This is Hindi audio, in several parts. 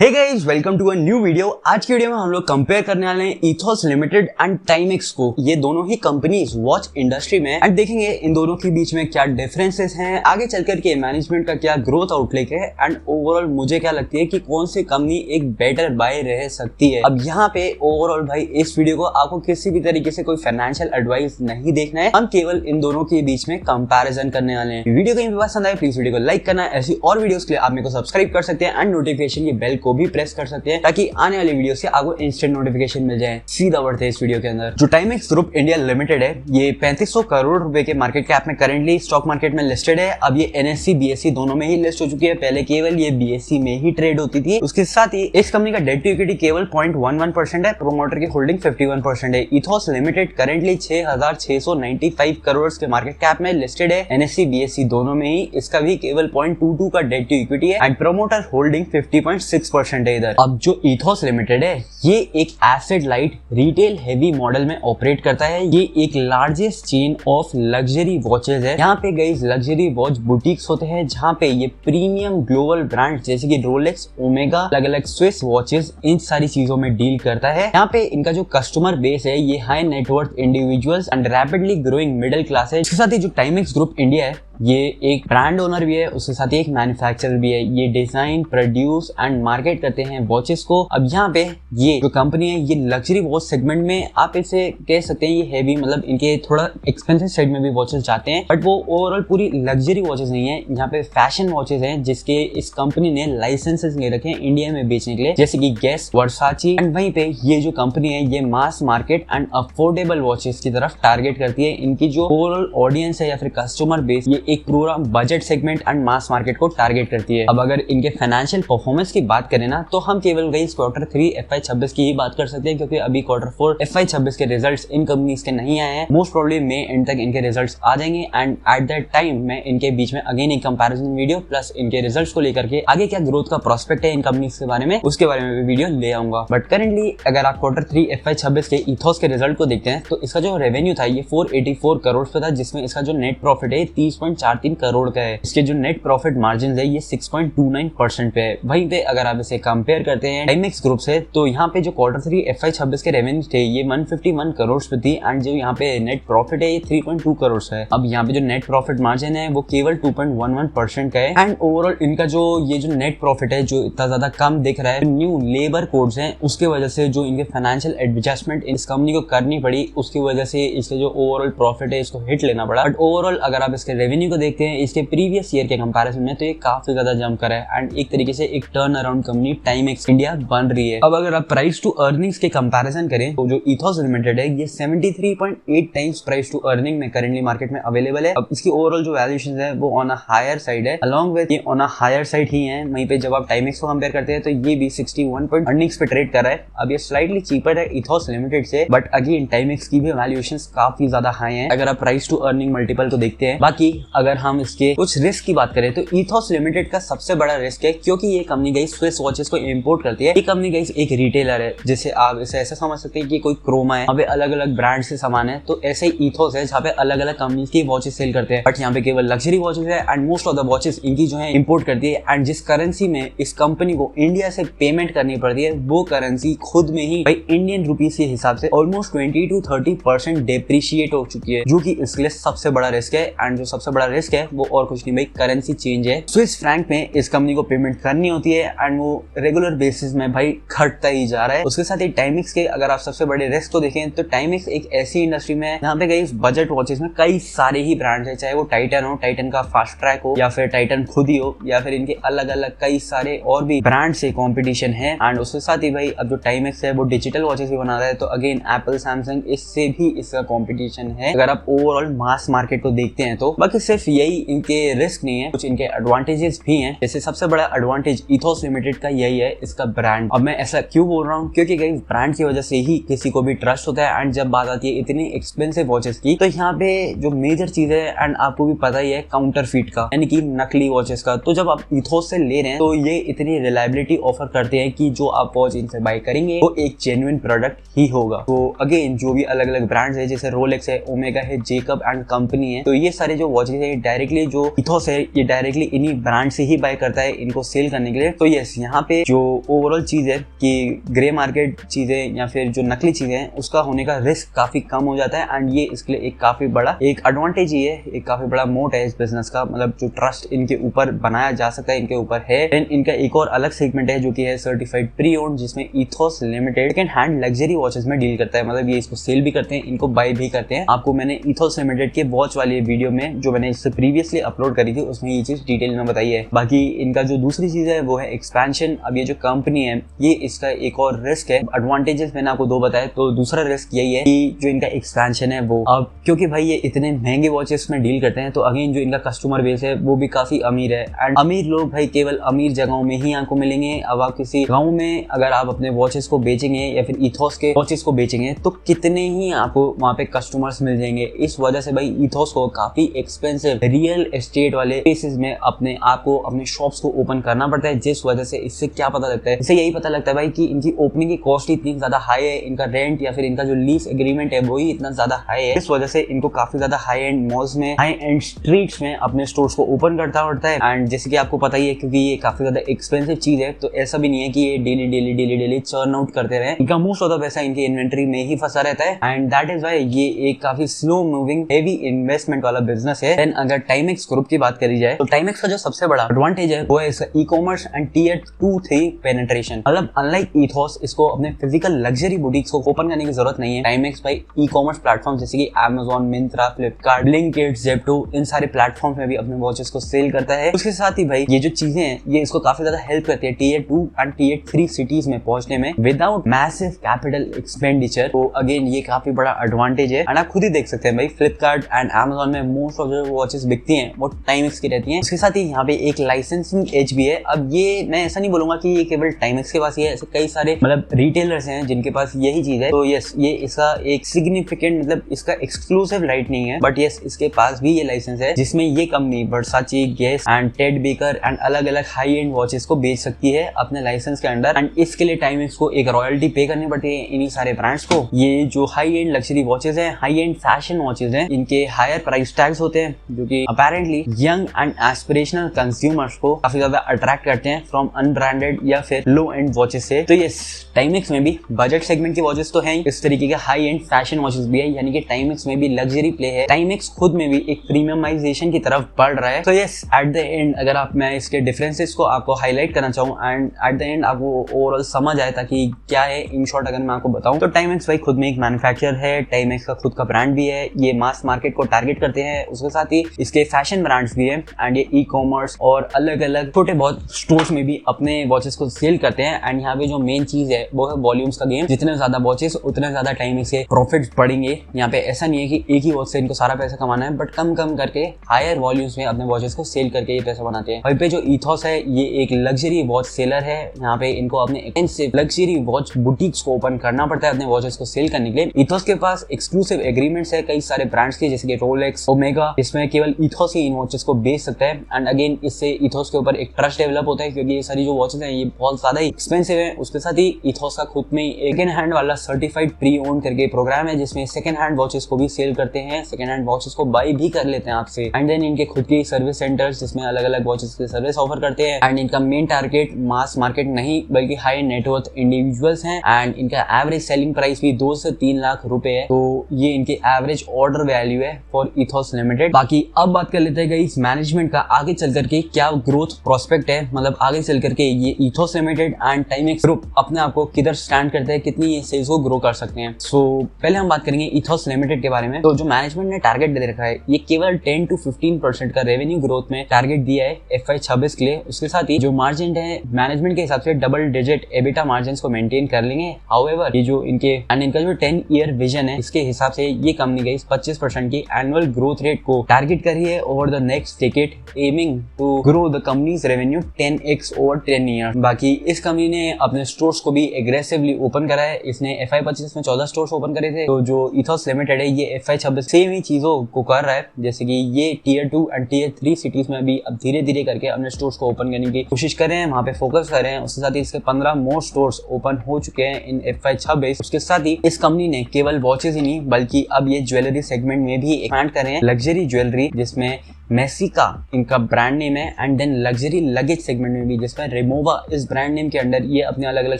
Hey guys, welcome to a new video. आज की वीडियो में हम लोग कंपेयर करने वाले हैं इथोस लिमिटेड एंड टाइमेक्स को। ये दोनों ही कंपनीज वॉच इंडस्ट्री में एंड देखेंगे इन दोनों के बीच में क्या डिफरेंसेस हैं, आगे चलकर के मैनेजमेंट का क्या ग्रोथ आउटलुक है एंड ओवरऑल मुझे क्या लगती है कि कौन सी कंपनी एक बेटर बाय रह सकती है। अब यहाँ पे ओवरऑल भाई इस वीडियो को आपको किसी भी तरीके से कोई फाइनेंशियल एडवाइस नहीं देखना है, हम केवल इन दोनों के बीच में कंपैरिजन करने वाले हैं। वीडियो कहीं पसंद आए प्लीज वीडियो को लाइक करना, ऐसी और वीडियोस के लिए आप मेरे को सब्सक्राइब कर सकते हैं एंड नोटिफिकेशन की बेल को भी प्रेस कर सकते हैं ताकि आने वाली वीडियो से आपको इंस्टेंट नोटिफिकेशन मिल जाए। सीधा बढ़ते हैं इस वीडियो के अंदर। जो टाइमेक्स ग्रुप इंडिया लिमिटेड है ये 3500 करोड़ रुपए के मार्केट कैप में करेंटली स्टॉक मार्केट में लिस्टेड है। अब ये NSE BSE दोनों में ही लिस्ट हो चुकी है। पहले केवल ये BSE में ही ट्रेड होती थी। उसके साथ ही इस कंपनी का डेट टू इक्विटी केवल 0.11% है। प्रोमोटर की होल्डिंग 51% है। इथोस लिमिटेड करेंटली 6695 करोड़ के मार्केट कैप में लिस्टेड है। NSE BSE दोनों में ही इसका भी केवल 0.22 का डेट टू इक्विटी है एंड प्रोमोटर होल्डिंग 50.6% है इधर। अब जो इथोस लिमिटेड है ये एक asset light retail heavy model में ऑपरेट करता है। ये एक largest chain of luxury watches है। यहाँ पे गाइस लग्जरी वॉच बुटीक्स होते हैं जहाँ पे ये प्रीमियम ग्लोबल ब्रांड जैसे कि रोलेक्स, ओमेगा, अलग अलग स्विस वॉचेस इन सारी चीजों में डील करता है। यहाँ पे इनका जो कस्टमर बेस है ये high net worth individuals and rapidly growing middle class है। इसके साथ ही जो टाइमेक्स ग्रुप इंडिया है ये एक ब्रांड ओनर भी है, उसके साथ ही एक मैन्युफैक्चरर भी है। ये डिजाइन, प्रोड्यूस एंड मार्केट करते हैं वॉचेस को। अब यहाँ पे ये जो कंपनी है ये लग्जरी वॉच सेगमेंट में आप इसे कह सकते हैं ये हैवी, मतलब इनके थोड़ा एक्सपेंसिव साइड में भी वॉचेस जाते हैं बट वो ओवरऑल पूरी लग्जरी वॉचेस नहीं है। यहाँ पे फैशन वॉचेस हैं जिसके इस कंपनी ने लाइसेंसेस ले रखे हैं इंडिया में बेचने के लिए, जैसे कि गेस, वर्साची एंड वहीं पे ये जो कंपनी है ये mass market and affordable watches की तरफ टारगेट करती है। इनकी जो ओवरऑल ऑडियंस है या फिर कस्टमर बेस ये एक पूरा budget segment and mass market को टारगेट करती है। अब अगर इनके फाइनेंशियल परफॉर्मेंस की बात करें ना तो हम केवल गाइस क्वार्टर 3 FY26 की ही बात कर सकते हैं क्योंकि अभी क्वार्टर 4 FY26 के रिजल्ट्स इन कंपनीज के नहीं आए हैं। मोस्ट प्रोबेबली मई एंड तक इनके रिजल्ट्स आ जाएंगे एंड एट दैट टाइम मैं इनके बीच में अगेन एक कंपैरिजन वीडियो प्लस इनके रिजल्ट्स को लेकर के आगे क्या ग्रोथ का प्रोस्पेक्ट है इन कंपनीज के बारे में उसके बारे में भी वीडियो ले आऊंगा। बट करेंटली अगर आप क्वार्टर 3 FY26 के इथोस के रिजल्ट को देखते हैं तो इसका जो रेवेन्यू था ये 484 करोड़ पे था, जिसमें इसका जो नेट प्रॉफिट है 30.43 करोड़ का है। इसके जो नेट प्रॉफिट मार्जिन है ये 6.29% पे है। वहीं पे अगर आप इसे कंपेयर करते हैं टाइमेक्स ग्रुप से तो यहाँ पे जो क्वार्टर 3 FY26 के रेवेन्यू थे ये 151 करोड़ पे थी एंड जो यहाँ पे नेट प्रॉफिट है ये 3.2 करोड़ है। अब यहाँ पे जो नेट प्रॉफिट मार्जिन है वो केवल 2.11% का है एंड ओवरऑल इनका जो ये जो नेट प्रॉफिट है जो इतना ज्यादा कम दिख रहा है, न्यू लेबर कोड्स हैं उसके वजह से जो इनके फाइनेंशियल एडजस्टमेंट इस कंपनी को करनी पड़ी उसकी वजह से इसके जो ओवरऑल प्रॉफिट है इसको हिट लेना पड़ा। बट ओवरऑल अगर आप इसके रेवेन्यू को देखते हैं इसके प्रीवियस ईयर के कंपैरिजन में तो ये काफी ज्यादा जंप करा है एंड एक तरीके से एक turn around company Timex India बन रही है। अब अगर आप प्राइस टू अर्निंग्स के कंपैरिजन करें तो जो इथोस लिमिटेड है ये 73.8 टाइम्स प्राइस टू अर्निंग में करेंटली मार्केट में अवेलेबल है। अब इसकी ओवरऑल जो वैल्यूएशन है वो ऑन अ हायर साइड है, अलॉन्ग विद ये ऑन अ हायर साइड ही है। वहीं पे जब आप टाइमेक्स को कंपेयर करते हैं तो ये भी 61 पॉइंट अर्निंग्स पे ट्रेड कर रहा है। अब ये स्लाइटली चीपर है इथोस लिमिटेड से बट अगेन टाइमेक्स की भी वैल्यूएशंस काफी ज्यादा हाई है अगर आप प्राइस टू अर्निंग मल्टीपल को देखते हैं। बाकी अगर हम इसके कुछ रिस्क की बात करें तो इथोस लिमिटेड का सबसे बड़ा रिस्क है क्योंकि ये कंपनी गई स्विस वॉचेस को इंपोर्ट करती है। ये कंपनी गई एक रिटेलर है, जैसे आप इसे ऐसा समझ सकते हैं कि कोई क्रोमा है, यहाँ पे अलग अलग ब्रांड से सामान है, तो ऐसे ही इथोस है जहाँ पे अलग अलग कंपनी की वॉचेस सेल करते हैं बट यहाँ पे केवल लग्जरी वॉचेस है and most of the watches इनकी जो है इंपोर्ट करती है एंड जिस करेंसी में इस कंपनी को इंडिया से पेमेंट करनी पड़ती है वो करेंसी खुद में ही भाई इंडियन रुपीज के हिसाब से ऑलमोस्ट 20 to 30% डेप्रिशिएट हो चुकी है, जो कि इसके लिए सबसे बड़ा रिस्क है। एंड जो सबसे बड़ा रिस्क है वो और कुछ नहीं भाई करेंसी चेंज है। स्विस फ्रैंक में इस कंपनी को पेमेंट करनी होती है एंड वो रेगुलर बेसिस में भाई घटता ही जा रहा है। उसके साथ ही टाइमेक्स के अगर आप सबसे बड़े रिस्क को देखें तो टाइमेक्स एक ऐसी इंडस्ट्री में जहाँ पे कई बजट वॉचेस में कई सारे ही ब्रांड्स है, चाहे वो टाइटन हो, टाइटन का फास्ट ट्रैक हो या फिर टाइटन खुद ही हो या फिर इनके अलग अलग कई सारे और भी ब्रांड से कॉम्पिटिशन है। एंड उसके साथ ही भाई अब जो टाइमेक्स है वो डिजिटल वॉचेस भी बना रहा है तो अगेन एप्पल, सैमसंग इससे भी इसका कॉम्पिटिशन है अगर आप ओवरऑल मास मार्केट को देखते हैं तो। बाकी सिर्फ यही इनके रिस्क नहीं है, कुछ इनके एडवांटेजेस भी हैं। जैसे सबसे बड़ा एडवांटेज इथोस लिमिटेड का यही है इसका ब्रांड। अब मैं ऐसा क्यों बोल रहा हूँ क्योंकि गाइस ब्रांड की वजह से ही किसी को भी ट्रस्ट होता है एंड जब बात आती है इतनी एक्सपेंसिव वॉचेस की तो यहाँ पे जो मेजर चीज है एंड आपको भी पता ही है काउंटरफीट का, यानी कि नकली वॉचेस का। तो जब आप इथोस से ले रहे हैं तो ये इतनी रिलायबिलिटी ऑफर करते हैं कि जो आप वॉच इनसे बाय करेंगे वो एक जेन्युइन प्रोडक्ट ही होगा। तो अगेन जो भी अलग अलग ब्रांड्स है जैसे रोलेक्स है, ओमेगा है, जेकब एंड कंपनी है, तो ये सारे जो वॉचेस है डायरेक्टली जो इथोस है ये डायरेक्टली इन्हीं ब्रांड से ही बाय करता है इनको सेल करने के लिए। तो यस, यहाँ पे जो ओवरऑल चीज है कि ग्रे मार्केट चीजें या फिर जो नकली चीजें हैं उसका होने का रिस्क काफी कम हो जाता है। एंड ये इसके लिए एक काफी बड़ा एक एडवांटेज ही है, एक काफी बड़ा मोट है इस बिजनेस का। मतलब जो ट्रस्ट इनके ऊपर बनाया जा सकता है इनके ऊपर है। देन इनका एक और अलग सेगमेंट है जो कि है सर्टिफाइड प्री ओन्ड, जिसमें ethos limited second hand luxury watches में डील करता है। मतलब ये इसको सेल भी करते हैं, इनको बाय भी करते हैं। आपको मैंने इथोस लिमिटेड के वॉच वाली वीडियो में जो मैंने इससे प्रीवियसली अपलोड करी थी उसमें ये चीज डिटेल में बताई है। बाकी इनका जो दूसरी चीज है वो है एक्सपेंशन। अब ये जो कंपनी है ये इसका एक और रिस्क है। एडवांटेजेस मैंने आपको दो बताए, तो दूसरा रिस्क यही है कि जो इनका एक्सपेंशन है वो अब क्योंकि भाई ये इतने महंगे वॉचेस में डील करते हैं तो अगेन जो इनका कस्टमर बेस है वो भी काफी अमीर है। एंड अमीर लोग भाई केवल अमीर जगहों में ही आपको मिलेंगे। अब आप किसी गाँव में अगर आप अपने वॉचेस को बेचेंगे या फिर इथोस के वॉचेस को बेचेंगे तो कितने ही आपको वहाँ पे कस्टमर्स मिल जाएंगे। इस वजह से भाई इथोस को काफी एक्सपेंसिव रियल एस्टेट वाले प्लेसेस में अपने आप को अपने शॉप्स को ओपन करना पड़ता है। जिस वजह से इससे क्या पता लगता है, इससे यही पता लगता है भाई कि इनकी ओपनिंग की कॉस्ट इतनी ज्यादा हाई है, इनका रेंट या फिर इनका जो लीज एग्रीमेंट है वो ही इतना ज्यादा हाई है। इस वजह से इनको काफी ज्यादा हाई एंड मॉल्स में, हाई एंड स्ट्रीट्स में अपने स्टोर्स को ओपन करता पड़ता है। एंड जैसे कि आपको पता ही है क्योंकि ये काफी ज्यादा एक्सपेंसिव चीज है तो ऐसा भी नहीं है कि ये डेली चर्न आउट करते रहे। इनका मोस्ट ऑफ द पैसा इनकी इन्वेंटरी में ही फंसा रहता है एंड दैट इज व्हाई ये एक काफी स्लो मूविंग हेवी इन्वेस्टमेंट वाला बिजनेस है। देन अगर टाइमेक्स ग्रुप की बात करी जाए तो टाइमेक्स का जो सबसे बड़ा एडवांटेज है वो है इसका e commerce and tear 2-3 penetration. मतलब अनलाइक इथोस इसको अपने फिजिकल लग्जरी बुटीक्स को ओपन करने की जरूरत नहीं है। टाइमेक्स भाई ई कॉमर्स प्लेटफॉर्म जैसे कि Amazon, Myntra, Flipkart, Blinkit, Zepto इन सारे प्लेटफॉर्म में भी अपने वॉचेस को सेल करता है। उसके साथ ही भाई ये जो चीजें हैं ये इसको काफी ज्यादा हेल्प करती है टियर 2 एंड टियर 3 सिटीज में पहुंचने में विदाउट मैसिव कैपिटल एक्सपेंडिचर। तो अगेन ये काफी बड़ा एडवांटेज है एंड आप खुद ही देख सकते हैं भाई फ्लिपकार्ट एंड Amazon में मोस्ट ऑफ जो वॉचेस बिकती हैं वो टाइमेक्स की रहती हैं। उसके साथ ही यहाँ पे एक लाइसेंसिंग एज भी है। अब ये मैं ऐसा नहीं बोलूंगा कि ये केवल टाइमेक्स के पास ही है, ऐसे कई सारे मतलब रिटेलर्स हैं जिनके पास यही चीज है। तो यस, ये इसका एक सिग्निफिकेंट मतलब इसका एक्सक्लूसिव राइट नहीं है, बट यस इसके पास भी ये लाइसेंस है जिसमें ये company Versace, Guess and Ted Baker and अलग अलग हाई एंड वॉचेस को बेच सकती है अपने लाइसेंस के अंडर। एंड इसके लिए टाइमेक्स को एक रॉयल्टी पे करनी पड़ती है इन्हीं सारे ब्रांड्स को। ये जो हाई एंड लग्जरी वॉचेस हैं, हाई एंड फैशन वॉचेस हैं, इनके हायर प्राइस टैग्स होते हैं जो कि apparently young and aspirational consumers को काफी ज्यादा अट्रैक्ट करते हैं फ्रॉम अनब्रांडेड या फिर लो एंड वॉचेस से। तो यस, टाइमेक्स में भी बजट सेगमेंट की वॉचेस तो है ही, इस तरीके के हाई एंड फैशन वॉचेस भी है, यानी कि टाइमेक्स में भी लग्जरी प्ले है। टाइमेक्स खुद में भी एक प्रीमियमाइजेशन की तरफ बढ़ रहा है। तो यस, एट द एंड अगर आप मैं इसके डिफरेंसेस को आपको हाईलाइट करना चाहूँ एंड एट द एंड आपको ओवरऑल समझ आए ताकि क्या है इन शॉर्ट अगर मैं आपको बताऊं तो टाइमेक्स भाई खुद में एक मैन्युफैक्चरर है, टाइमेक्स का खुद का ब्रांड भी है, ये मास मार्केट को टारगेट करते हैं। उसके साथ ही इसके फैशन ब्रांड्स भी है एंड ये ई कॉमर्स और अलग अलग छोटे बहुत स्टोर्स में भी अपने वॉचेस को सेल करते हैं। एंड यहाँ पे जो मेन चीज है वो है वॉल्यूम्स का गेम। जितने ज्यादा वॉचेस उतने ज्यादा टाइमेक्स के प्रॉफिट्स बढ़ेंगे। यहाँ पे ऐसा नहीं है कि एक ही वॉच से इनको सारा पैसा कमाना है, बट कम कम करके हायर वॉल्यूम्स में अपने वॉचेस को सेल करके ये पैसा बनाते हैं। वहीं पे जो इथोस है ये एक लग्जरी वॉच सेलर है। यहाँ पे इनको अपने एक्सपेंसिव लग्जरी वॉच बुटीक्स को ओपन करना पड़ता है अपने वॉचेस को सेल करने के लिए। इथोस के पास एक्सक्लूसिव एग्रीमेंट्स है कई सारे ब्रांड्स के जैसे कि रोलेक्स, ओमेगा, इसमें केवल इथोस ही इन वॉचेस को बेच सकता है। एंड अगेन इससे इथोस के ऊपर एक ट्रस्ट डेवलप होता है क्योंकि ये सारी जो वॉचेस हैं ये बहुत ज्यादा एक्सपेंसिव है। उसके साथ ही इथोस का खुद में सेकंड हैंड वाला सर्टिफाइड प्री ओन करके प्रोग्राम है जिसमें सेकंड हैंड वॉचेस को भी सेल करते हैं, सेकंड हैंड वॉचेस को बाय भी कर लेते हैं आपसे। एंड देन इनके खुद के सर्विस सेंटर्स जिसमें अलग अलग वॉचेस की सर्विस ऑफर करते हैं। एंड इनका मेन टारगेट मास मार्केट नहीं बल्कि हाई नेटवर्थ इंडिविजुअल्स हैं। एंड इनका एवरेज सेलिंग प्राइस भी 2 से 3 लाख रुपए है। तो ये इनके एवरेज ऑर्डर वैल्यू है फॉर इथोस लिमिटेड। बाकी अब बात कर लेते हैं इस मैनेजमेंट का आगे चल करके क्या ग्रोथ प्रोस्पेक्ट है, मतलब आगे चल करके ये ethos limited and Timex group अपने आप को किधर स्टैंड करते हैं, कितनी ये सेल्स को ग्रो कर सकते हैं। सो पहले हम बात करेंगे इथोस लिमिटेड के बारे में। तो जो मैनेजमेंट ने टारगेट दे रखा है ये केवल 10 to 15% का रेवेन्यू ग्रोथ में टारगेट दिया है FY 26 के लिए। उसके साथ ही जो मार्जिन है मैनेजमेंट के हिसाब से डबल डिजिट एबिटा मार्जिन को मेंटेन कर लेंगे। हाउएवर ये जो इनके एंड इनका जो 10 ईयर विजन है इसके हिसाब से ये कंपनी गई 25% की एनुअल ग्रोथ रेट को टारगेट करी है over the next decade, aiming to grow the company's revenue 10x over 10 year. बाकी इस कंपनी ने अपने स्टोर्स को भी एग्रेसिवली ओपन करा है। इसने FY 25 में 14 स्टोर्स ओपन करे थे। तो जो इथोस लिमिटेड है ये FY 26 सेम ही चीजों को कर रहा है, जैसे कि ये टियर 2 एंड टियर 3 सिटीज में भी अब धीरे धीरे करके अपने स्टोर्स को ओपन करने की कोशिश कर रहे हैं, वहां पे फोकस कर रहे हैं। उसके साथ ही इसके 15 मोर स्टोर्स ओपन हो चुके हैं इन FY 26। उसके साथ ही इस कंपनी ने केवल वॉचेस ही नहीं बल्कि अब ये ज्वेलरी सेगमेंट में भी एक्सपैंड कर रहे हैं, लग्जरी ज्वेलरी जिसमें मेसिका इनका ब्रांड नेम है, and then luxury luggage segment में भी जिसमें रिमोवा इस ब्रांड नेम के अंडर ये अपने अलग अलग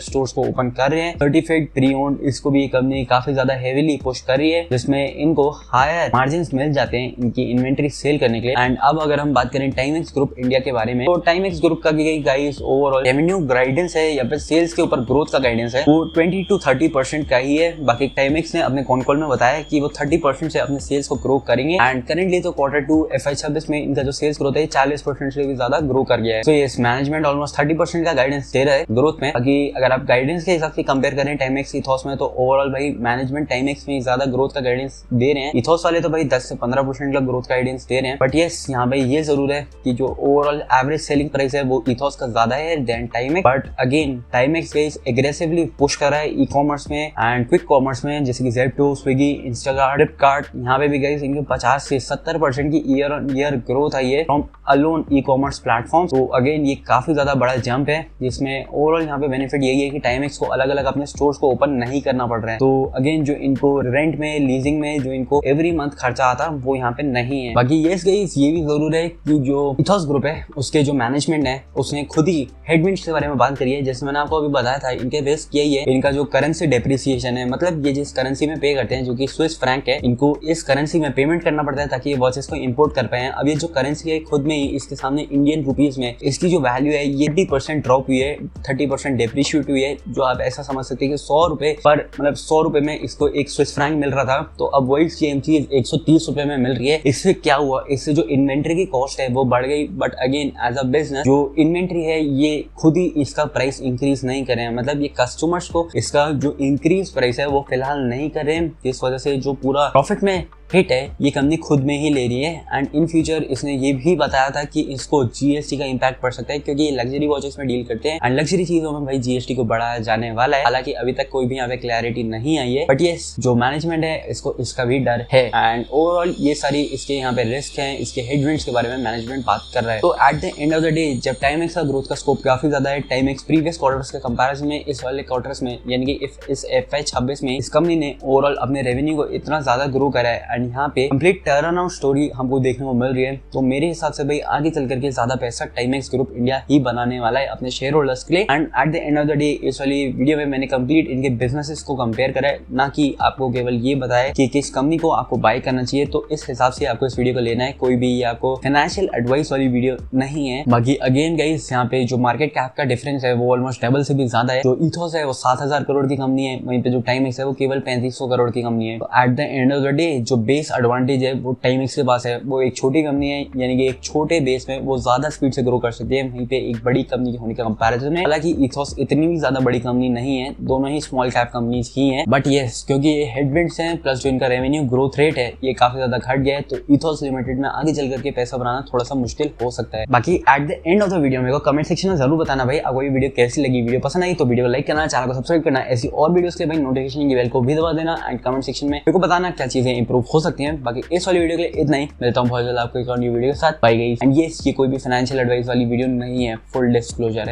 स्टोर्स को ओपन कर रहे हैं। सर्टिफाइड प्री ओन्ड इसको भी कंपनी काफी ज्यादा हेवीली पुश कर रही है, जिसमें इनको हायर मार्जिन मिल जाते हैं इनकी इन्वेंट्री सेल करने के लिए। एंड अब अगर हम बात करें टाइमेक्स ग्रुप इंडिया के बारे में, तो टाइमेक्स ग्रुप का गाइस ओवरऑल रेवेन्यू गाइडेंस है या फिर सेल्स के ऊपर ग्रोथ का गाइडेंस है वो 20 to 30% का ही है। बाकी टाइमेक्स ने अपने कॉन कॉल में बताया कि वो 30% से अपने सेल्स को ग्रो करेंगे, एंड करेंटली तो Q2 FY26 में इनका जो सेल्स ग्रोथ है 40% से भी ज्यादा ग्रो कर गया है। तो ये मैनेजमेंट ऑलमोस्ट 30% का गाइडेंस दे रहा है ग्रोथ में। बाकी अगर आप गाइडेंस के हिसाब से कंपेयर करें टाइमेक्स इथॉस में, तो ओवरऑल भाई मैनेजमेंट टाइमेक्स में ज्यादा ग्रोथ का गाइडेंस दे रहे हैं। इथॉस वाले तो भाई 10 से 15% का ग्रोथ का गाइडेंस दे रहे हैं। बट यस यहाँ पे ये जरूर है कि जो ओवरऑल एवरेज सेलिंग प्राइस है वो इथॉस का ज्यादा है than Timex. But again Timex guys aggressively push कर रहा है ई कॉमर्स में एंड क्विक कॉमर्स में, जैसे कि ज़ेप्टो, स्विगी, इंस्टाकार्ट, फ्लिपकार्ट। यहाँ पे भी गाइस इनके 50 से 70% की ईयर ऑन ईयर ग्रोथ आई है from alone e commerce platform. तो अगेन ये काफी ज्यादा बड़ा जंप है, जिसमें ओवरऑल यहाँ पे बेनिफिट यही है कि टाइमेक्स को अलग अलग अपने स्टोर्स को ओपन नहीं करना पड़ रहा है। तो अगेन जो इनको रेंट में, लीजिंग में जो इनको एवरी मंथ खर्चा आता है वो यहाँ पे नहीं है। बाकी यस गाइस ये भी जरूर है कि जो इथॉस ग्रुप है उसके जो मैनेजमेंट है उसने खुद ही हेडविंड्स के बारे में बात करी है। जैसे मैंने आपको अभी बताया था इनके रिस्क यही है, इनका जो करेंसी डेप्रिसिएशन है, मतलब ये जिस करेंसी में पे करते हैं जो कि स्विस फ्रैंक है, इनको इस करेंसी में पेमेंट करना पड़ता है ताकि ये वॉचेस को इंपोर्ट कर पाए। अब ये जो करेंसी है खुद में ही इसके सामने इंडियन रुपीज में इसकी जो वैल्यू है ये 30% ड्रॉप हुई है, 30% डेप्रिशिएट हुई है। जो आप ऐसा समझ सकते हैं कि 100 रुपए पर, मतलब 100 रुपए में इसको एक स्विस फ्रैंक मिल रहा था, तो अब वही सेम चीज 130 रुपए में मिल रही है। इससे क्या हुआ, इससे जो इन्वेंट्री की कॉस्ट है वो बढ़ गई। But again as a business जो इन्वेंट्री है ये खुद ही इसका प्राइस इंक्रीज नहीं कर रहे हैं, मतलब ये कस्टमर्स को इसका जो इंक्रीज प्राइस है वो फिलहाल नहीं कर रहे हैं, जिस वजह से जो पूरा प्रॉफिट में हिट है ये कंपनी खुद में ही ले रही है। एंड इन फ्यूचर इसने ये भी बताया था कि इसको जीएसटी का इम्पैक्ट पड़ सकता है, क्योंकि ये लग्जरी वॉचेस में डील करते हैं एंड लग्जरी चीजों में भाई जीएसटी को बढ़ाया जाने वाला है। हालांकि अभी तक कोई भी यहाँ पे क्लैरिटी नहीं आई है, बट ये जो मैनेजमेंट है इसको इसका भी डर है। एंड ओवरऑल ये सारी इसके यहाँ पे रिस्क है, इसके हेडविंड्स के बारे में मैनेजमेंट बात कर रहा है। तो at the end of the day जब टाइमेक्स का ग्रोथ का स्कोप काफी ज्यादा है, टाइमेक्स प्रीवियस क्वार्टर्स के कंपैरिजन में इस वाले क्वार्टर्स में यानी कि इस FY26 में इस कंपनी ने ओवरऑल अपने रेवेन्यू को इतना ज्यादा ग्रो करा है एंड यहाँ पे कंप्लीट टर्न अराउंड स्टोरी हमको देखने को मिल रही है। तो मेरे हिसाब से भाई आगे चल करके ज्यादा पैसा टाइमेक्स ग्रुप इंडिया ही बनाने वाला है अपने शेयर होल्डर्स के लिए। And at the end of the day इस वाली वीडियो में मैंने कंप्लीट इनके बिजनेसेस को कंपेयर करा है, ना कि आपको केवल ये बताया कि किस कंपनी को आपको बाय करना चाहिए। तो इस हिसाब से आपको इस वीडियो को लेना है, कोई भी ये आपको फाइनेंशियल एडवाइस वाली वीडियो नहीं है। बाकी अगेन गाइस यहाँ पे जो मार्केट कैप का डिफरेंस है वो ऑलमोस्ट डबल से भी ज्यादा है। जो इथॉस है वो 7000 करोड़ की कंपनी है, वहीं पे जो टाइमेक्स है वो केवल 3500 करोड़ की कंपनी है। तो at the end of the day जो बेस एडवांटेज है वो टाइमेक्स के पास है। वो एक छोटी कंपनी है, यानी कि एक छोटे बेस में वो ज्यादा स्पीड से ग्रो कर सकती है, वहीं पे एक बड़ी कंपनी होने के कंपैरिजन में। हालांकि इथॉस इतनी भी ज्यादा बड़ी कंपनी नहीं है, दोनों ही स्मॉल कैप कंपनीज ही हैं। बट यस क्योंकि ये हेडविंड्स हैं प्लस जो इनका रेवेन्यू ग्रोथ रेट है ये काफी ज्यादा घट गया है, तो इथॉस लिमिटेड में आगे चल करके पैसा बनाना थोड़ा सा मुश्किल हो सकता है। बाकी at the end of the video मेरे को कमेंट सेक्शन में जरूर बताना भाई आपको ये वीडियो कैसी लगी। वीडियो पसंद आई तो वीडियो को लाइक करना, चैनल को सब्सक्राइब करना, ऐसी और वीडियोस के लिए भाई नोटिफिकेशन की बेल को भी दबा देना एंड कमेंट सेक्शन में मेरे को बताना क्या चीजें इंप्रूव हो सकती हैं। बाकी इस वाली वीडियो के लिए इतना ही, मिलता हूँ बहुत जल्द आपको एक और न्यू वीडियो के साथ। Bye guys. एंड ये कोई भी फाइनेंशियल एडवाइस वाली वीडियो नहीं है, फुल डिस्क्लोजर है।